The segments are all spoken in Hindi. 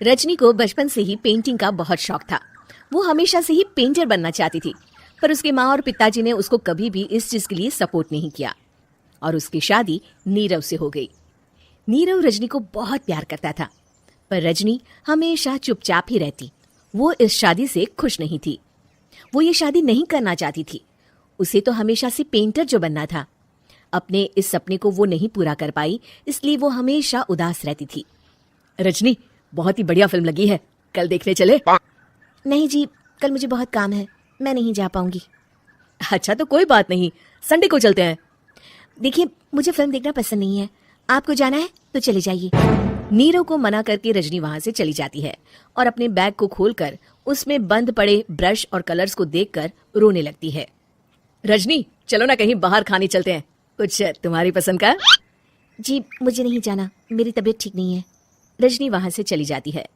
रजनी को बचपन से ही पेंटिंग का बहुत शौक था। वो हमेशा से ही पेंटर बनना चाहती थी, पर उसके माँ और पिताजी ने उसको कभी भी इस चीज के लिए सपोर्ट नहीं किया और उसकी शादी नीरव से हो गई। नीरव रजनी को बहुत प्यार करता था, पर रजनी हमेशा चुपचाप ही रहती। वो इस शादी से खुश नहीं थी। वो ये शादी नहीं करना चाहती थी। उसे तो हमेशा से पेंटर जो बनना था। अपने इस सपने को वो नहीं पूरा कर पाई, इसलिए वो हमेशा उदास रहती थी। रजनी, बहुत ही बढ़िया फिल्म लगी है, कल देखने चले? नहीं जी, कल मुझे बहुत काम है, मैं नहीं जा पाऊंगी। अच्छा तो कोई बात नहीं, संडे को चलते हैं। देखिए, मुझे फिल्म देखना पसंद नहीं है, आपको जाना है तो चले जाइए। नीरव को मना करके रजनी वहां से चली जाती है और अपने बैग को खोलकर उसमें बंद पड़े ब्रश और कलर्स को देखकर रोने लगती है। रजनी, चलो ना कहीं बाहर खाने चलते हैं, कुछ तुम्हारी पसंद का। जी मुझे नहीं जाना, मेरी तबीयत ठीक नहीं है। रजनी वहां से चली जाती है।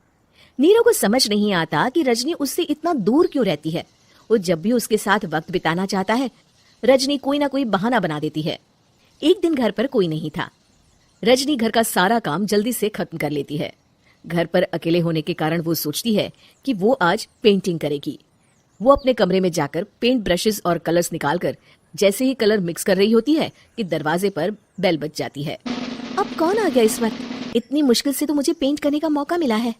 नीरव को समझ नहीं आता कि रजनी उससे इतना दूर क्यों रहती है। वो जब भी उसके साथ वक्त बिताना चाहता है, रजनी कोई ना कोई बहाना बना देती है। एक दिन घर पर कोई नहीं था। रजनी घर का सारा काम जल्दी से खत्म कर लेती है। घर पर अकेले होने के कारण वो सोचती है कि वो आज पेंटिंग करेगी। वो अपने कमरे में जाकर पेंट ब्रशेस और कलर्स निकालकर जैसे ही कलर मिक्स कर रही होती है कि दरवाजे पर बेल बज जाती है। अब कौन आ गया इस वक्त? इतनी मुश्किल से तो मुझे पेंट करने का मौका मिला है।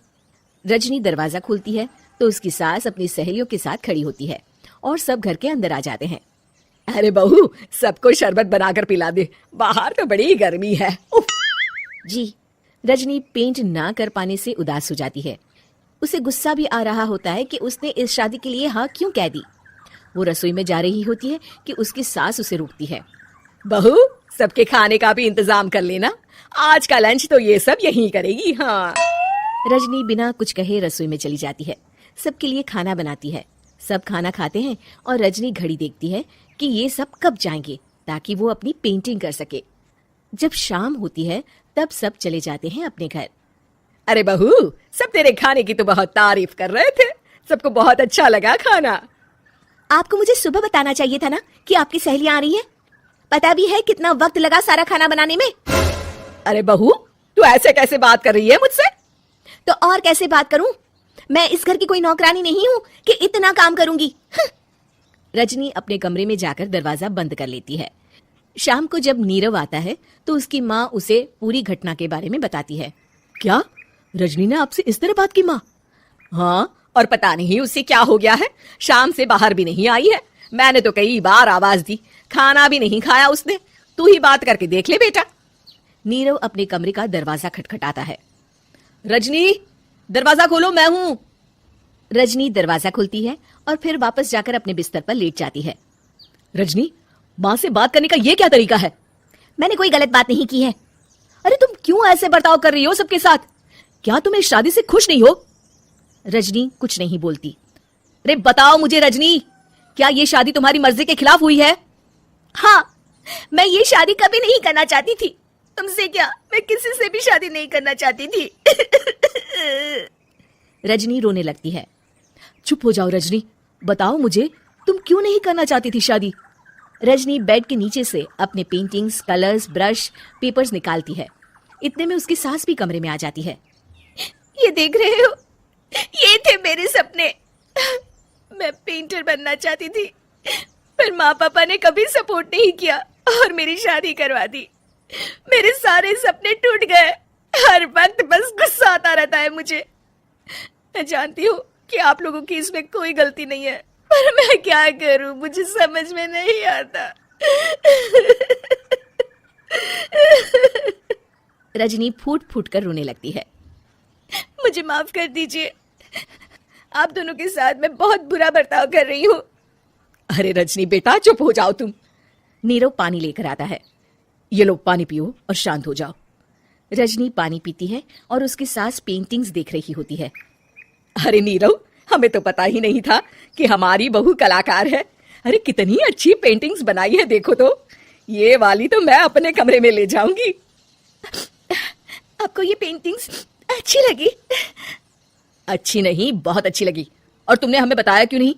रजनी दरवाजा खोलती है तो उसकी सास अपनी सहेलियों के साथ खड़ी होती है और सब घर के अंदर आ जाते हैं। अरे बहू, सबको शरबत बनाकर पिला दे, बाहर तो बड़ी गर्मी है। उफ। जी। रजनी पेंट ना कर पाने से उदास हो जाती है। उसे गुस्सा भी आ रहा होता है कि उसने इस शादी के लिए हाँ क्यों कह दी। वो रसोई में जा रही होती है कि उसकी सास उसे रोकती है। बहू, सबके खाने का भी इंतजाम कर लेना, आज का लंच तो ये सब यहीं करेगी। हाँ। रजनी बिना कुछ कहे रसोई में चली जाती है। सबके लिए खाना बनाती है। सब खाना खाते हैं और रजनी घड़ी देखती है कि ये सब कब जाएंगे ताकि वो अपनी पेंटिंग कर सके। जब शाम होती है तब सब चले जाते हैं अपने घर। अरे बहू, सब तेरे खाने की तो बहुत तारीफ कर रहे थे, सबको बहुत अच्छा लगा खाना। आपको मुझे सुबह बताना चाहिए था ना कि आपकी सहेलियां आ रही हैं। पता भी है कितना वक्त लगा सारा खाना बनाने में। अरे बहू, तू ऐसे कैसे बात कर रही है मुझसे? तो और कैसे बात करूं? मैं इस घर की कोई नौकरानी नहीं हूं कि इतना काम करूंगी। रजनी अपने कमरे में जाकर दरवाजा बंद कर लेती है। शाम को जब नीरव आता है तो उसकी माँ उसे पूरी घटना के बारे में बताती है। क्या रजनी ने आपसे इस तरह बात की माँ? हाँ, और पता नहीं उसे क्या हो गया है, शाम से बाहर भी नहीं आई है। मैंने तो कई बार आवाज दी, खाना भी नहीं खाया उसने। तू ही बात करके देख ले बेटा। नीरव अपने कमरे का दरवाजा खटखटाता है। रजनी, दरवाजा खोलो, मैं हूं। रजनी दरवाजा खोलती है और फिर वापस जाकर अपने बिस्तर पर लेट जाती है। रजनी, माँ से बात करने का ये क्या तरीका है? मैंने कोई गलत बात नहीं की है। अरे तुम क्यों ऐसे बर्ताव कर रही हो सबके साथ? क्या तुम इस शादी से खुश नहीं हो? रजनी कुछ नहीं बोलती। अरे बताओ मुझे रजनी, क्या ये शादी तुम्हारी मर्जी के खिलाफ हुई है? हाँ, मैं ये शादी कभी नहीं करना चाहती थी। तुमसे क्या, मैं किसी से भी शादी नहीं करना चाहती थी। रजनी रोने लगती है। चुप हो जाओ रजनी, बताओ मुझे, तुम क्यों नहीं करना चाहती थी शादी? रजनी बेड के नीचे से अपने पेंटिंग्स, कलर्स, ब्रश, पेपर्स निकालती है। इतने में उसकी सास भी कमरे में आ जाती है। ये देख रहे हो, ये थे मेरे सपने। मैं पेंटर बनना चाहती थी, पर माँ पापा ने कभी सपोर्ट नहीं किया और मेरी शादी करवा दी। मेरे सारे सपने टूट गए। हर वक्त बस गुस्सा आता रहता है मुझे। मैं जानती हूँ कि आप लोगों की इसमें कोई गलती नहीं है, पर मैं क्या करूं, मुझे समझ में नहीं आता। रजनी फूट फूट कर रोने लगती है। मुझे माफ कर दीजिए, आप दोनों के साथ मैं बहुत बुरा बर्ताव कर रही हूँ। अरे रजनी बेटा, चुप हो जाओ तुम। नीरव पानी लेकर आता है। ये लो पानी पियो और शांत हो जाओ। रजनी पानी पीती है और उसकी सास पेंटिंग्स देख रही होती है। अरे नीरव, हमें तो पता ही नहीं था कि हमारी बहू कलाकार है। अरे कितनी अच्छी पेंटिंग्स बनाई है, देखो तो। ये वाली तो मैं अपने कमरे में ले जाऊंगी। आपको ये पेंटिंग्स अच्छी लगी? अच्छी नहीं, बहुत अच्छी लगी। और तुमने हमें बताया क्यों नहीं?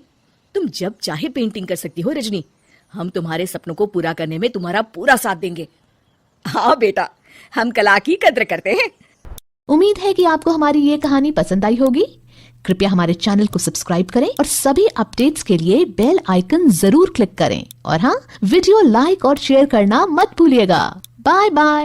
तुम जब चाहे पेंटिंग कर सकती हो रजनी, हम तुम्हारे सपनों को पूरा करने में तुम्हारा पूरा साथ देंगे। हाँ बेटा, हम कला की कद्र करते हैं। उम्मीद है कि आपको हमारी ये कहानी पसंद आई होगी। कृपया हमारे चैनल को सब्सक्राइब करें और सभी अपडेट्स के लिए बेल आइकन जरूर क्लिक करें। और हाँ, वीडियो लाइक और शेयर करना मत भूलिएगा। Bye bye.